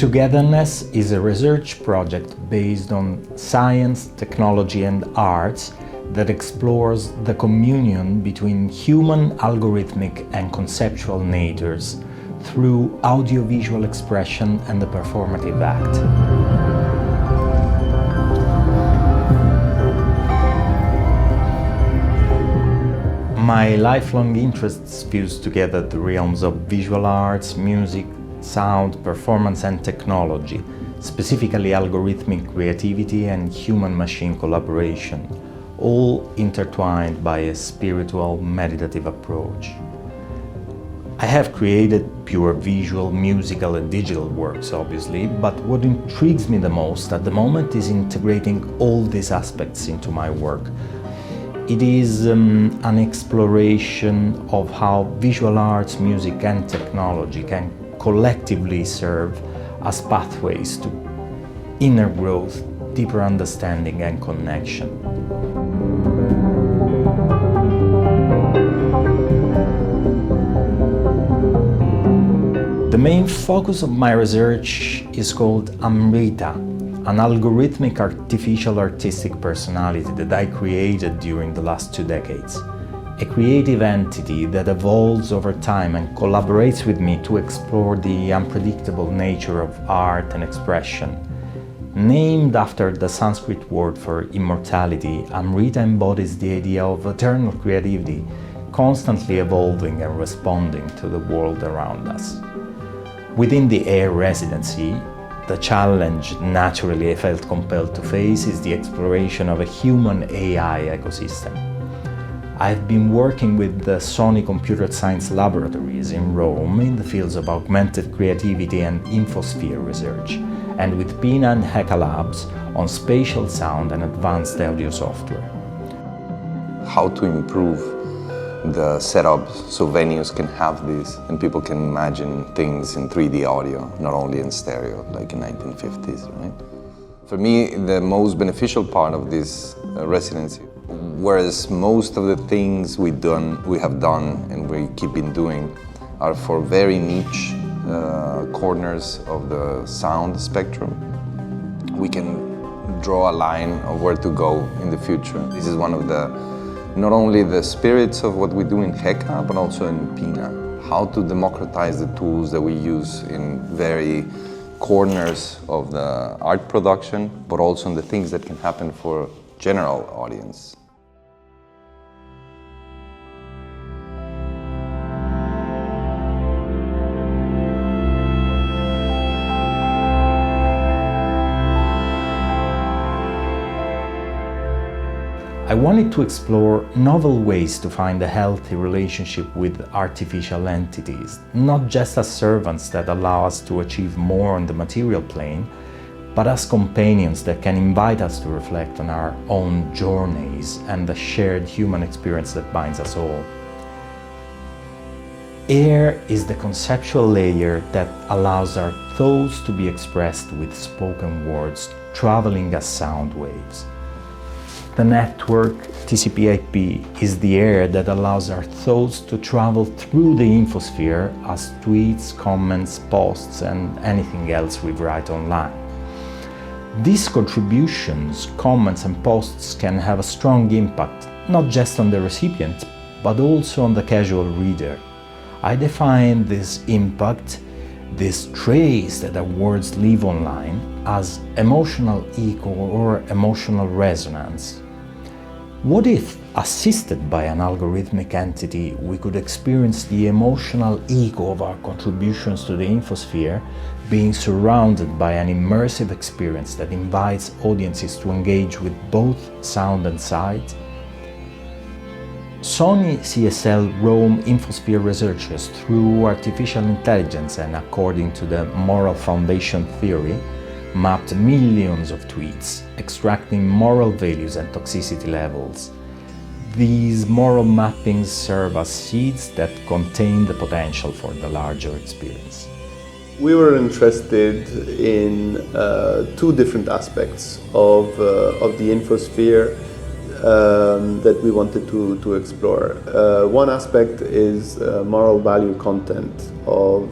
Togetherness is a research project based on science, technology and arts that explores the communion between human, algorithmic and conceptual natures through audiovisual expression and the performative act. My lifelong interests fuse together the realms of visual arts, music, sound, performance and technology, specifically algorithmic creativity and human-machine collaboration, all intertwined by a spiritual, meditative approach. I have created pure visual, musical and digital works, obviously, but what intrigues me the most at the moment is integrating all these aspects into my work. It is an exploration of how visual arts, music and technology can collectively serve as pathways to inner growth, deeper understanding and connection. The main focus of my research is called Amrita, an algorithmic artificial artistic personality that I created during the last 2 decades. A creative entity that evolves over time and collaborates with me to explore the unpredictable nature of art and expression. Named after the Sanskrit word for immortality, Amrita embodies the idea of eternal creativity, constantly evolving and responding to the world around us. Within the AIR residency, the challenge naturally I felt compelled to face is the exploration of a human-AI ecosystem. I've been working with the Sony Computer Science laboratories in Rome in the fields of augmented creativity and infosphere research, and with Pina and Heka Labs on spatial sound and advanced audio software. How to improve the setups so venues can have this and people can imagine things in 3D audio, not only in stereo like in 1950s, right? For me, the most beneficial part of this residency, whereas most of the things we have done and we keep in doing are for very niche corners of the sound spectrum, we can draw a line of where to go in the future. This is one of the not only the spirits of what we do in Heka, but also in Pina. How to democratize the tools that we use in very corners of the art production, but also in the things that can happen for general audience. I wanted to explore novel ways to find a healthy relationship with artificial entities, not just as servants that allow us to achieve more on the material plane, but as companions that can invite us to reflect on our own journeys and the shared human experience that binds us all. Air is the conceptual layer that allows our thoughts to be expressed with spoken words, traveling as sound waves. The network TCP/IP is the air that allows our thoughts to travel through the infosphere as tweets, comments, posts and anything else we write online. These contributions, comments and posts can have a strong impact, not just on the recipient, but also on the casual reader. I define this impact, this trace that our words leave online, as emotional echo or emotional resonance. What if, assisted by an algorithmic entity, we could experience the emotional echo of our contributions to the infosphere, being surrounded by an immersive experience that invites audiences to engage with both sound and sight? Sony CSL Rome infosphere researchers, through artificial intelligence and according to the moral foundation theory, mapped millions of tweets, extracting moral values and toxicity levels. These moral mappings serve as seeds that contain the potential for the larger experience. We were interested in 2 different aspects of the infosphere that we wanted to explore. One aspect is moral value content of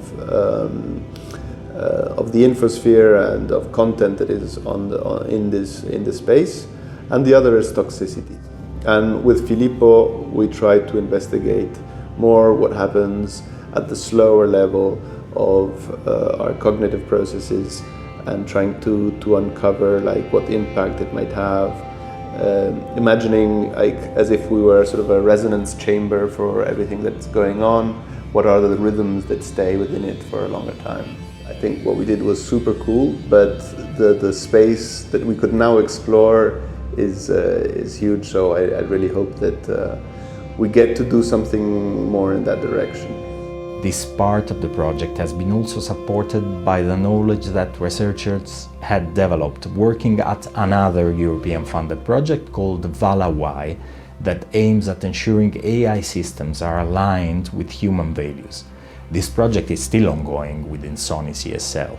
of the infosphere and of content that is in this space, and the other is toxicity. And with Filippo, we try to investigate more what happens at the slower level of our cognitive processes, and trying to uncover like what impact it might have. Imagining like as if we were sort of a resonance chamber for everything that's going on. What are the rhythms that stay within it for a longer time? I think what we did was super cool, but the space that we could now explore is huge. So I really hope that we get to do something more in that direction. This part of the project has been also supported by the knowledge that researchers had developed working at another European-funded project called Vala-Y that aims at ensuring AI systems are aligned with human values. This project is still ongoing within Sony CSL.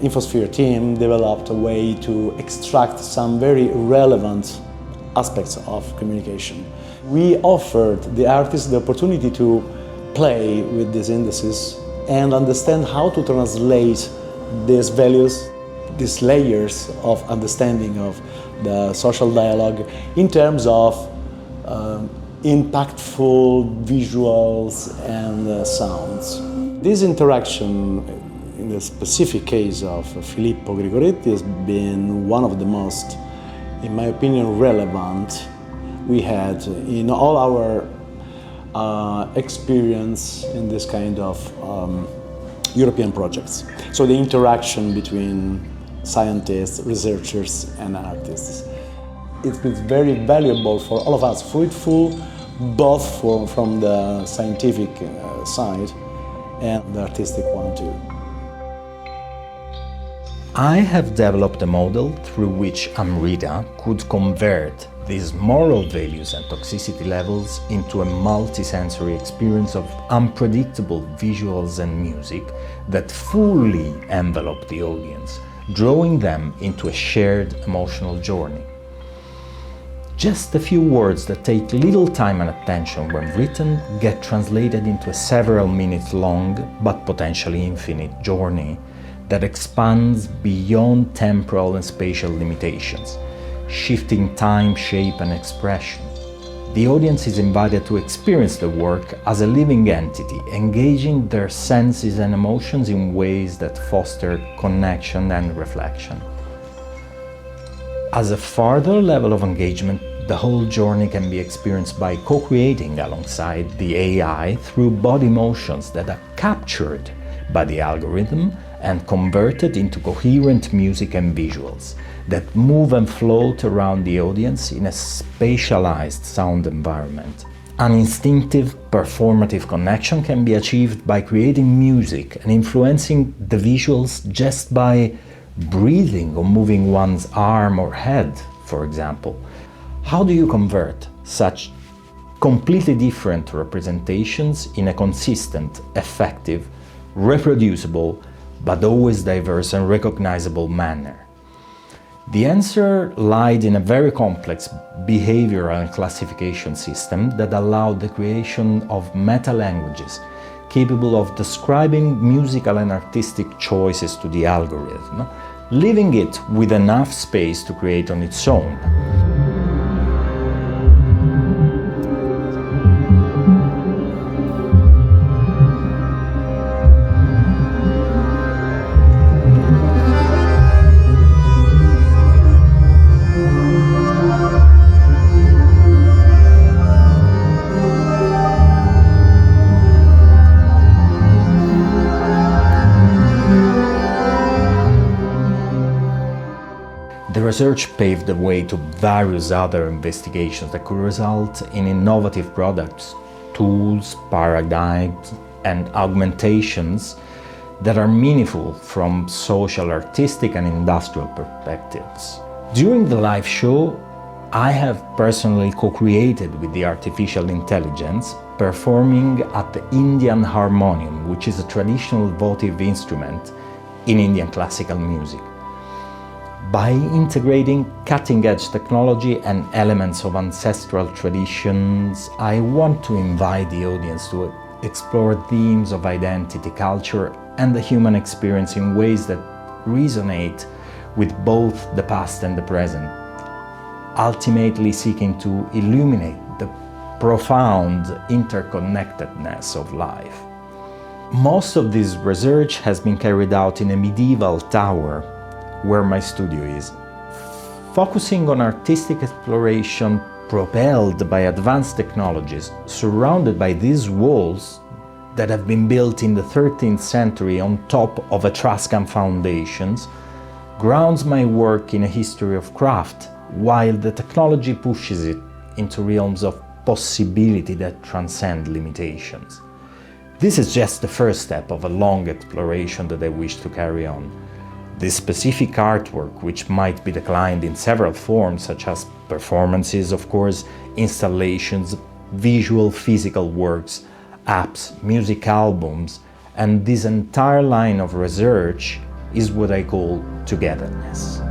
Infosphere team developed a way to extract some very relevant aspects of communication. We offered the artists the opportunity to play with these indices and understand how to translate these values, these layers of understanding of the social dialogue in terms of impactful visuals and sounds. This interaction, in the specific case of Filippo Gregoretti, has been one of the most, in my opinion, relevant we had in all our experience in this kind of European projects. So the interaction between scientists, researchers and artists. It's been very valuable for all of us, fruitful both from the scientific side and the artistic one too. I have developed a model through which Amrita could convert these moral values and toxicity levels into a multi-sensory experience of unpredictable visuals and music that fully envelop the audience, drawing them into a shared emotional journey. Just a few words that take little time and attention when written get translated into a several minutes long but potentially infinite journey that expands beyond temporal and spatial limitations, shifting time, shape and expression. The audience is invited to experience the work as a living entity, engaging their senses and emotions in ways that foster connection and reflection. As a further level of engagement, the whole journey can be experienced by co-creating alongside the AI through body motions that are captured by the algorithm and converted into coherent music and visuals that move and float around the audience in a spatialized sound environment. An instinctive, performative connection can be achieved by creating music and influencing the visuals just by breathing or moving one's arm or head, for example. How do you convert such completely different representations in a consistent, effective, reproducible, but always diverse and recognizable manner? The answer lied in a very complex behavioral and classification system that allowed the creation of meta-languages capable of describing musical and artistic choices to the algorithm, leaving it with enough space to create on its own. The research paved the way to various other investigations that could result in innovative products, tools, paradigms, and augmentations that are meaningful from social, artistic, and industrial perspectives. During the live show, I have personally co-created with the artificial intelligence, performing at the Indian harmonium, which is a traditional votive instrument in Indian classical music. By integrating cutting-edge technology and elements of ancestral traditions, I want to invite the audience to explore themes of identity, culture, and the human experience in ways that resonate with both the past and the present, ultimately seeking to illuminate the profound interconnectedness of life. Most of this research has been carried out in a medieval tower where my studio is, focusing on artistic exploration propelled by advanced technologies, surrounded by these walls that have been built in the 13th century on top of Etruscan foundations, grounds my work in a history of craft, while the technology pushes it into realms of possibility that transcend limitations. This is just the first step of a long exploration that I wish to carry on. This specific artwork, which might be declined in several forms, such as performances, of course, installations, visual physical works, apps, music albums, and this entire line of research is what I call togetherness.